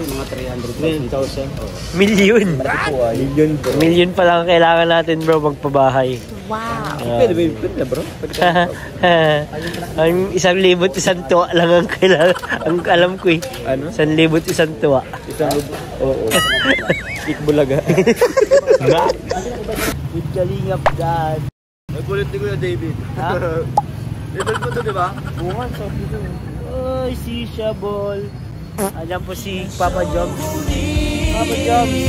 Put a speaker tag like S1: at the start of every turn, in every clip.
S1: mga 300,000.
S2: Million.
S1: Million bro.
S2: Million pa lang kailangan natin bro magpabahay.
S3: Wow.
S1: Pwede na bro.
S2: Ang 1,000 tuwa lang ang kailangan. Ang alam ko eh.
S1: Ano?
S2: 1,000 tuwa.
S1: Oo. Ikbulaga.
S2: With Kalingap God.
S1: Nagulit ni Kuya David.
S2: Ha?
S1: Level mo to, di ba?
S2: Bukan, sabi ko. Oy, si Shabol. Alam po si Papa Joms. Papa Joms.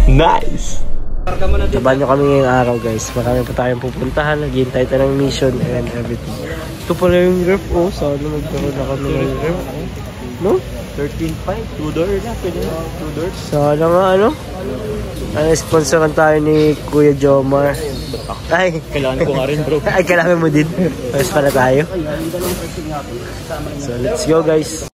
S1: Nice!
S2: Taban nyo kami ngayong araw guys. Marami pa tayong pupuntahan. Naghihintay tayo ng mission and everything. Ito pala yung ref. Oh, sana magkaroon na kami ng ref. No?
S1: 13.5, 2 doors. Pwede na, 2 doors.
S2: Sana nga ano? Sponsoran tayo ni Kuya Jomar. Ay,
S1: Kailangan ko nga rin bro.
S2: ay, kailangan mo din. Pares pala tayo. So, let's go guys.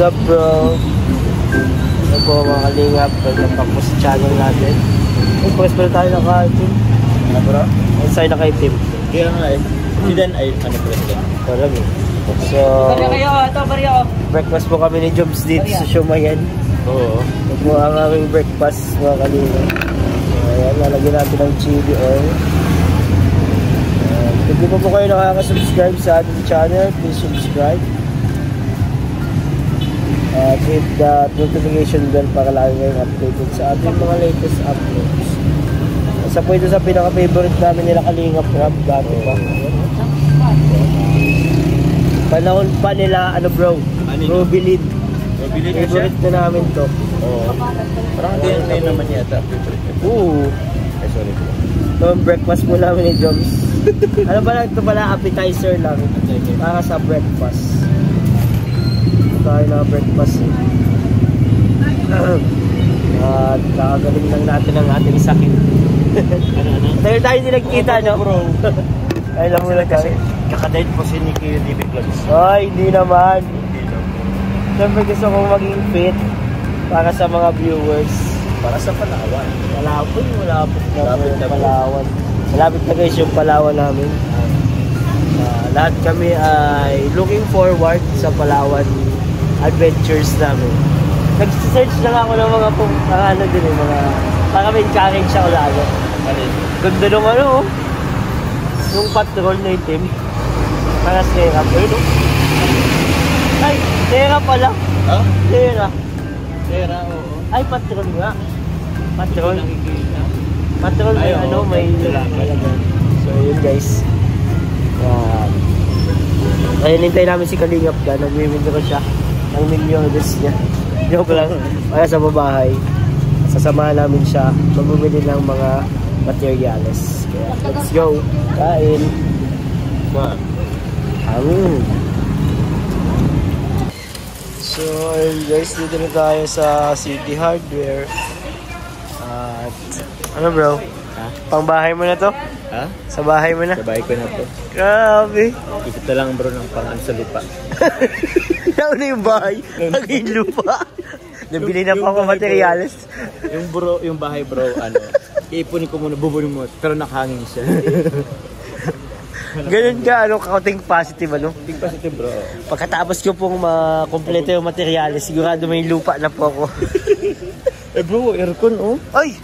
S2: What's up bro? Ano po mga kalingap? Welcome back po sa channel natin. Ay, pares pala tayo naka-team.
S1: Ano bro?
S2: Ay, sa'yo naka-team.
S1: Kaya nga eh. Si Dan ay ano president?
S2: Parang eh. So, breakfast po kami ni Jobs dito sa Shumayan.
S1: Oo.
S2: Ito po ang aming breakfast mga kalingap. So, ayan, lalagyan natin ng chili oil. Kung di pa po kayo nakaka-subscribe sa ating channel, please subscribe. Hit the notification bell para lagi kayong updated sa ating mga latest uploads. Isa po ito sa pinaka-favorite namin nila Kalingap Rap dati pa. Panahon pa nila, ano bro? Rubilid.
S1: Rubilid na siya?
S2: Favorite na namin to.
S1: Oo. Parang hindi naman yata favorite.
S2: Oo.
S1: Ay sorry bro.
S2: Ito ang breakfast po namin ni Joms. Ano ba lang? Ito pala appetizer lang. Para sa breakfast. Tayo na breakfast eh. At kakagaling lang natin ang ating sakit. Tayo hindi nagkita, no?
S1: Bro.
S2: Ay lang muna kasi.
S1: Kakadate po si Nicky David Vlogs.
S2: Ay, hindi naman. Siyempre gusto kong maging fit para sa mga viewers.
S1: Para sa Palawan.
S2: Malapit na
S1: po.
S2: Palawan. Malapit na guys yung Palawan namin. Lahat kami ay looking forward sa Palawan adventures namin. Nag-search lang ako ng mga ano din eh, mga para may challenge ako lalo. Ganda nung ano oh. Yung patrol na itim. Para Sierra. Ay, Sierra pala.
S1: Ha?
S2: Sierra.
S1: Sierra, oo.
S2: Ay, patrol nga. Patrol. Patrol may ano, may so yun guys. Ayun, hintay namin si Kalingap ka. Nag-window ko siya ng milyones niya. Joke lang. Para sa babahay. Sasamahan namin siya. Magbumili ng mga materials. Kaya, let's go. Kain. So, ayun guys. Dito na tayo sa City Hardware. At, ano bro?
S1: Ha?
S2: Pang bahay mo na to?
S1: Ha?
S2: Sa bahay mo na?
S1: Sa bahay ko na to.
S2: Grabe.
S1: Ikot na lang bro ng pangan sa lupa.
S2: Nauna yung bahay. Naging lupa. Nabili na pa ako materials.
S1: Yung bahay bro, ano, iipunin ko muna, bubunin mo, pero nakahangin siya.
S2: Ganun ka, ano, kaunting positive, ano?
S1: Think positive bro.
S2: Pagkatapos ko pong makompleto yung materials, sigurado may lupa na po ako.
S1: Eh bro, aircon oh.
S2: Ay!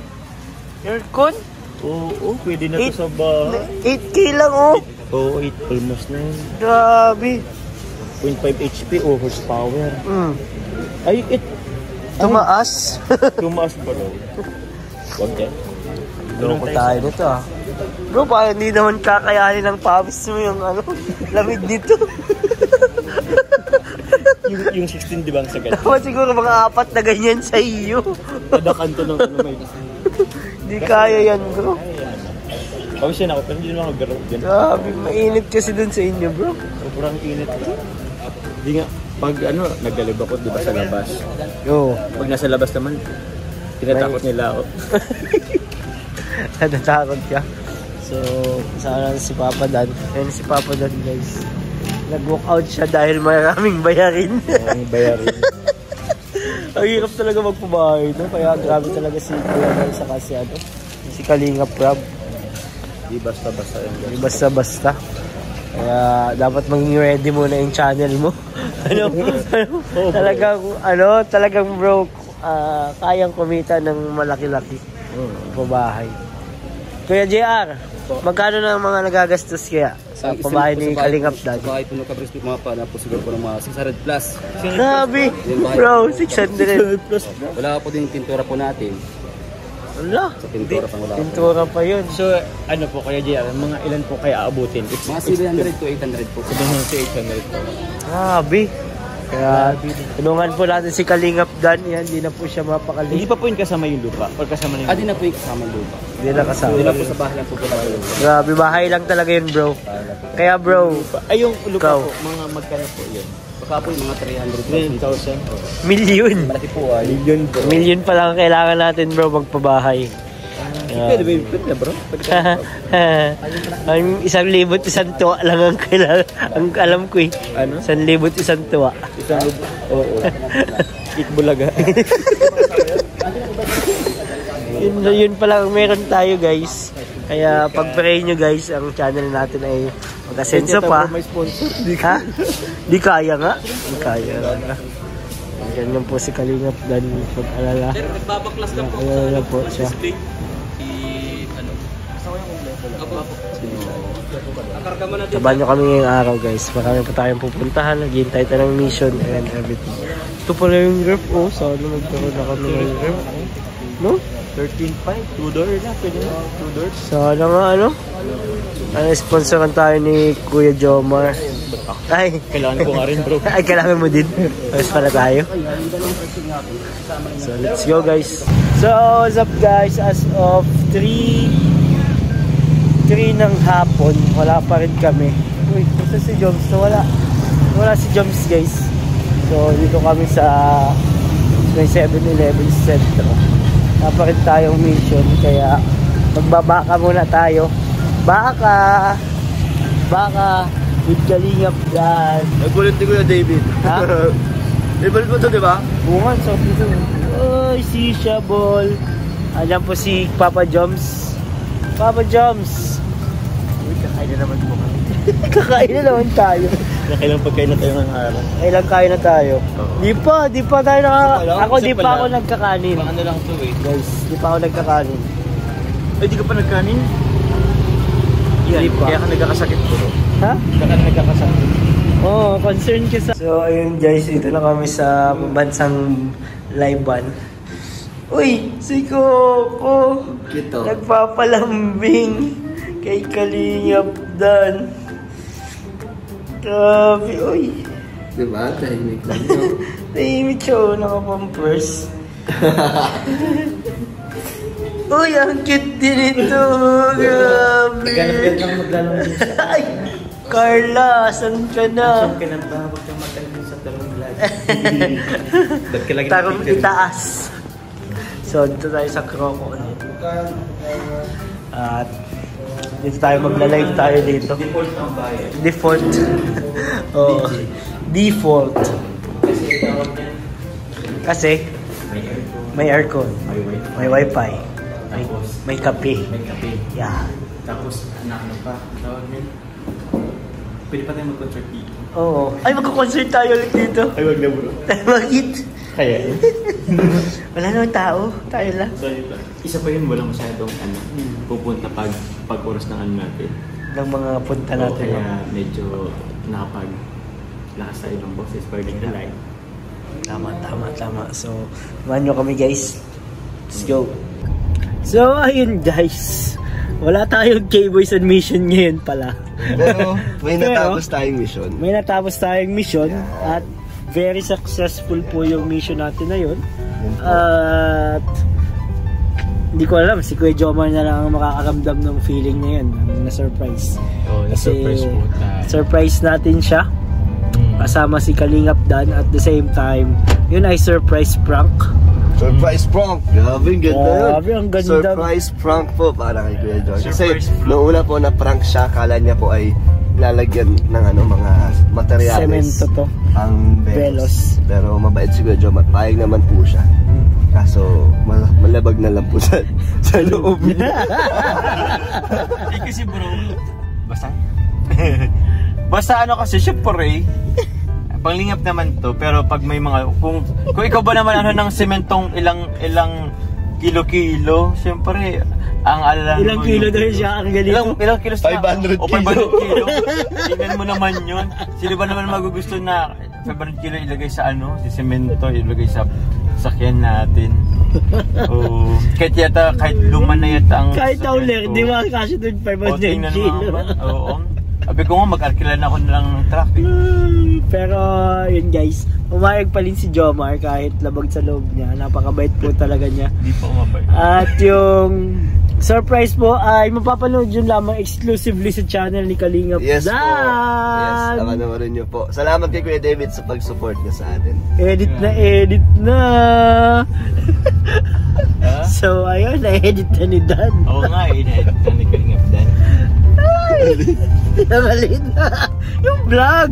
S2: Aircon?
S1: Oo, pwede na to sa bahay.
S2: 8K lang, oh!
S1: Oo, 8 almost na yun.
S2: Grabe.
S1: 0.5 HP o horsepower. Ay,
S2: Tumaas.
S1: tumaas bro. Huwag yan.
S2: Loko tayo nito ah. Bro, parang hindi naman kakayanin ng pawis mo yung ano, lamig dito.
S1: yung 16 di ba ang sagad?
S2: Dapat siguro mga 4 na ganyan sa iyo.
S1: Kada kanto ng ano may.
S2: Hindi kaya yan bro.
S1: Pawis yan ako, pero hindi naman mag-garo.
S2: Grabe, mainit kasi dun sa inyo bro.
S1: Sobrang init. Hindi nga, pag ano, naglalib ako di ba sa labas.
S2: Yo.
S1: Pag nasa labas naman, tinatakot nila ako.
S2: Natatakot ka. So, sana si Papa Dan. Ayun si Papa Dan guys. Nag-walk out siya dahil maraming bayarin.
S1: Maraming bayarin.
S2: Ang hirap talaga magpabahay, no? Kaya grabe talaga si Kuya Mel sa kasi si Kalingap Rob.
S1: Di basta-basta yan.
S2: Di basta-basta. Kaya dapat maging ready muna yung channel mo. Talagang bro, kayang kumita ng malaki-laki pabahay. Kuya JR, magkano na ang mga nagagastos kaya sa pabahay ni Kalingap dati?
S3: Sa bahay po ng Kabris mga pa na po siguro po ng mga 600 plus.
S2: Grabe! Bro, 600 plus.
S3: Wala po din yung pintura po natin.
S2: Wala.
S3: Sa pintura pa wala.
S2: Pintura pa yun.
S1: So, ano po kaya JR, mga ilan po kaya aabutin?
S3: Mga 700 to 800 po.
S1: 700 to 800 po.
S2: Grabe. Kaya tulungan po natin si Kalingap Dan. Yan, di na po siya mapakali.
S1: Hindi pa po yung kasama yung lupa? Or kasama na yung
S3: Di na po yung kasama lupa.
S2: Di na kasama.
S3: Di na po sa bahay lang po po tayo.
S2: Grabe, bahay lang talaga yun bro. Kaya bro,
S1: ay yung lupa
S2: ikaw,
S1: po, mga magkano po yun?
S3: Baka po yung mga 300,000.
S1: 300,000?
S2: million.
S3: Malaki po ay.
S1: Million po.
S2: Million pa lang ang kailangan natin bro magpabahay.
S1: Pwede ba yung pwede bro?
S2: Ang 1,000 tuwa lang ang kailangan. Ang alam ko eh.
S1: Ano?
S2: 1,000 tuwa.
S1: Isang lupa? Oo. Ikbulaga.
S2: Yun pa lang meron tayo guys. Kaya pag-pray nyo guys, ang channel natin ay mag-asenso pa.
S1: May sponsor.
S2: Ha? Di kaya nga. Di kaya nga. Ganyan po si Kalingap Dan pag-alala.
S3: Nagbabaklas lang po.
S2: Alala po siya. Sabahan nyo kami ngayong araw guys. Marami pa tayong pupuntahan. Naghihintay tayo ng mission and everything. Ito pala yung ref. Oh, sana magkaroon na kami ng ref. No?
S1: 13.5. 2 doors na. Pwede na. 2 doors.
S2: Sana nga ano? Sponsoran tayo ni Kuya Jomar. Ay,
S1: Kailangan ko nga rin bro.
S2: ay, kailangan mo din. Mas para tayo. So, let's go guys. So, what's up guys? As of 3 ng hapon, wala pa rin kami. Uy, gusto si Joms na wala si Joms guys. So, dito kami sa may 7-Eleven Centro. Wala pa rin tayong mission, kaya magbabaka muna tayo. Baka with Kalingap Dan.
S3: Nagbulit ni Kuya David.
S2: Ha?
S3: Nagbulit mo to, di ba?
S2: Bungan, so dito. Oy, si Shabol. Ayan po si Papa Joms. Papa Joms. Uy, kakain na naman po kami. Kakain na naman tayo.
S1: Kailang pagkain na tayo ng araw.
S2: Kailang kain na tayo. Di pa tayo Ako di pa ako nagkakanin.
S3: Ano lang to eh.
S2: Guys, di pa ako nagkakanin.
S1: Ay, di ka pa nagkanin?
S2: Di pa.
S1: Kaya ka nagkakasakit bro.
S2: Ha?
S1: Kaya ka nagkakasakit.
S2: Oo, concern ka sa... So, ayun guys, dito na kami sa bansang Laiban. Uy, si Coco!
S3: Kito.
S2: Nagpapalambing kay Kalingap Dan. Grabe, uy.
S3: Diba? Tahimik lang.
S2: Tahimik siya, nakapampers. Uy, ang cute din ito. Grabe.
S1: Ganap lang maglalong
S2: Ay, Carla, saan ka na?
S1: Saan ka nang huwag kang magkalagin sa tarong vlog. Ba't ka lagi
S2: Tarong
S1: napicture?
S2: itaas. So, dito tayo sa Croco. At dito tayo magla-live tayo dito.
S1: Default ng bayan.
S2: Default. Oh, default. Kasi may aircon, may wifi, may kape.
S1: May kape.
S2: Yeah.
S1: Tapos, ano pa? Tawag yun? Pwede pa tayo mag-concert dito.
S2: Oo. Ay, magko-concert tayo ulit dito.
S1: Ay, wag na bro.
S2: Bakit?
S1: Kaya
S2: Wala naman tao. Tayo lang.
S1: So, isa pa yun, walang masyadong pupunta pag oras ng ano natin.
S2: Ng mga punta natin.
S1: Kaya medyo nakapag-lakas tayo ng boses for the live.
S2: Tama. So, samahan nyo kami guys. Let's go. So, ayun guys. Wala tayong K-Boys on mission ngayon pala.
S3: Pero may natapos tayong mission.
S2: May natapos tayong mission at very successful po yung mission natin na yun. At hindi ko alam, si Kuya Jomar na lang ang makakaramdam ng feeling na yun, na surprise.
S1: Oh,
S2: Kasi
S1: surprise po tayo.
S2: surprise natin siya. Kasama si Kalingap Dan at the same time, yun ay surprise prank.
S3: Surprise prank! Grabe, ang ganda yun.
S2: Grabe, ang ganda.
S3: Surprise prank po para kay Kuya John. Kasi
S1: Surprise prank.
S3: noong una po na prank siya, akala niya po ay lalagyan ng mga materyales.
S2: Semento to.
S3: Ang Velos. Pero mabait si Kuya Jomar. Payag naman po siya. Kaso malabag na lang po sa loob niya.
S1: Kasi bro, basta kasi syempre, panglingap naman to, pero pag may mga, kung ikaw ba naman ng sementong ilang kilo-kilo, syempre, ang alalan
S2: ilang
S1: mo
S2: kilo daw siya, ang ganito.
S1: Ilang kilos na?
S3: 500
S1: o 500 kilo. Tingnan mo naman yun. Sino ba naman magugusto na 500 kilo ilagay sa sa semento, ilagay sa sakyan natin. Kahit luma na yata ang
S2: kahit ulit, di ba kasi doon 500 kilo.
S1: Oo. Sabi ko nga, mag-arkilan ako ng truck eh.
S2: Pero yun guys, umayag pa rin si Jomar kahit labag sa loob niya. Napakabait po talaga niya.
S1: Hindi pa umabay.
S2: At yung surprise po ay mapapanood yun lamang exclusively sa channel ni Kalingap
S3: Yes
S2: Dan.
S3: po. Yes, naman niyo po. Salamat kay Kuya David sa pag-support niya sa atin.
S2: Edit na. So ayun, na-edit na ni Dan.
S1: Oo nga eh, na-edit na ni Kalingap Dan.
S2: Mali na yung vlog.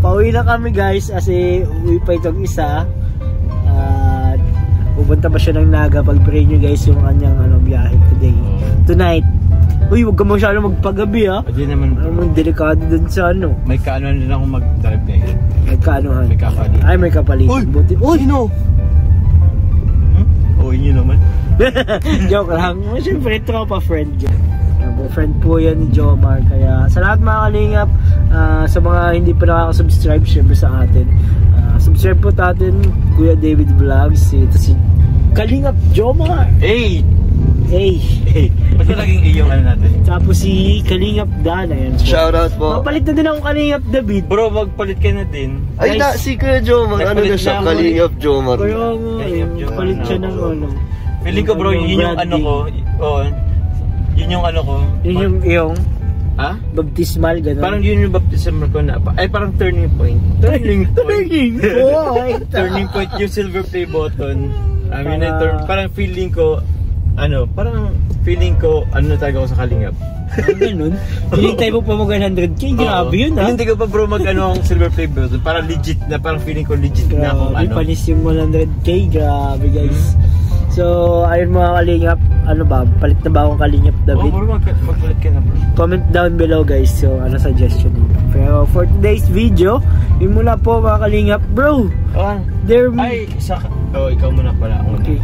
S2: Pauwi na kami guys kasi uwi pa itong isa. At pupunta pa siya ng Naga. Pag-pray nyo guys yung kanyang biyahe today. Tonight. Uy, huwag ka masyado magpagabi ha.
S1: Hindi naman.
S2: Anong delikado dun sa
S1: May kaanohan din ako mag-drive ngayon.
S2: May kaanohan.
S1: May kapalit.
S2: Ay, may kapalit. Uy,
S3: no.
S1: Oo, yun naman.
S2: Joke lang. Siyempre, tropa friend yun. Friend po yan ni Jomar. Kaya sa lahat mga kalingap, sa mga hindi pa nakaka-subscribe syempre sa atin, subscribe po natin Kuya David Vlogs. Ito si Kalingap Jomar.
S1: Hey! Ba't naging iyong natin?
S2: Tapos si Kalingap Dan. Ayan po.
S3: Shoutout po.
S2: Mapalit na din ako Kalingap David.
S1: Bro, magpalit ka na din.
S3: Ay, si Kuya Jomar. Ano na siya? Kalingap Jomar.
S2: Kaya palit siya ng
S1: Feeling ko bro, yun yung ko. Yun yung ko.
S2: Yun yung
S1: ha?
S2: Baptismal, gano'n.
S1: Parang yun yung baptismal ko na. Ay, parang turning point. Turning point yung silver play button. Parang feeling ko, talaga ako sa Kalingap.
S2: Ganun. Hinintay mo pa mag 100k, grabe yun ha.
S1: Hindi ko pa bro ang silver play button. Parang legit na, parang feeling ko legit na akong
S2: panis yung 100k, grabe guys. So, ayun mga Kalingap, palit na ba akong Kalingap David?
S1: Oo bro, magpalit ka na bro.
S2: Comment down below guys, so suggestion niyo. Pero for today's video, yun muna po mga Kalingap. Bro,
S1: ikaw muna pala.
S2: Okay.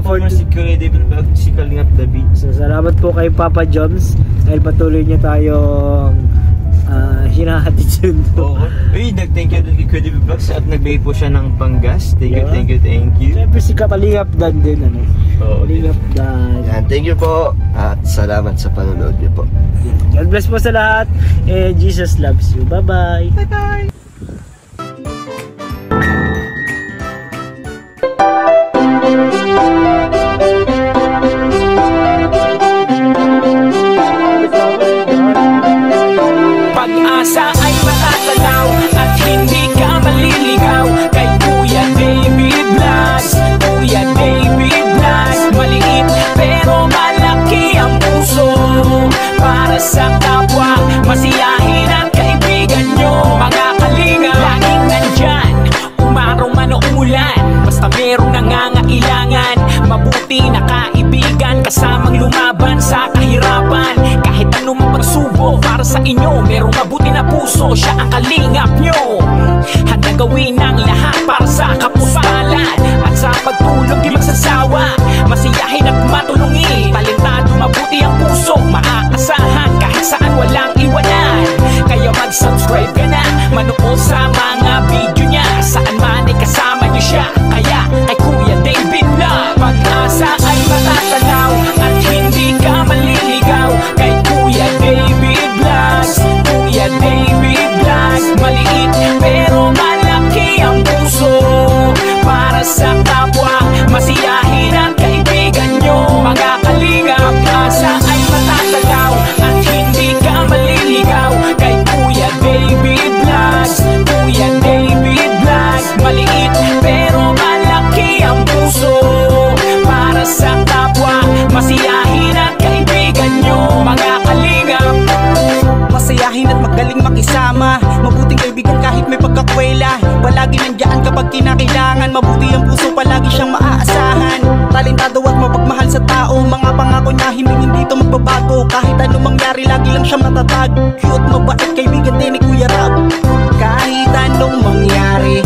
S1: For si Kuya David Vlog, si Kalingap David.
S2: So, salamat po kay Papa Joms dahil patuloy niya tayong hinahatid sundo.
S1: Thank you kay Kuya David Vlogs at nagbigay po siya ng panggas. Thank you.
S2: Siyempre si Kalingap Dan din, Kalingap Dan.
S3: Yan, thank you po. At salamat sa panonood niyo po.
S2: God bless po sa lahat. Jesus loves you. Bye-bye.
S1: Bye-bye.
S4: Pag-asa ay matatanaw at hindi ka maliligaw kay Kuya David Vlogs. Kuya David Vlogs, maliit pero malaki ang puso para sa kapwa, masiyahin at kaibigan nyo. Mga kalinga, laging nandyan, umaraw man o umulan, basta merong nangangailangan. Mabuti na kaibigan, kasamang lumaban sa kahirapan. Kahit anong pagsubok para sa inyo, merong mabuti na puso, siya ang kalingap nyo. Handa gawin ang lahat para sa kapuspalad at sa pagtulong di magsasawa, masiyahin at matulungin. Talentado, mabuti ang puso, maaasahan kahit saan walang iwanan. Kaya mag-subscribe ka na, manood sa mga video niya, saan man ay kasama niyo siya. Kaya kay Kuya David Vlog, pag-asa ay matatanaw at hindi ka maliligaw kay Kuya David Vlogs. Kuya David Vlogs, maliit pero malaki ang puso para sa kapwa, masiyahin ang kaibigan nyo. Mga kalinga, pag-asa ay matatanaw at hindi ka maliligaw kay Kuya David Vlogs. Kuya David Vlogs, maliit pero malaki ang puso para sa kapwa, masiyahin ang kaibigan nyo. Mga kalinga,
S5: eskwela, palagi nandyan kapag kinakailangan. Mabuti ang puso, palagi siyang maaasahan. Talentado at mapagmahal sa tao, mga pangako niya hindi to magbabago. Kahit anong mangyari, lagi lang siyang matatag. Cute, mabait, kaibigan din ni Kuya Rab. Kahit anong mangyari,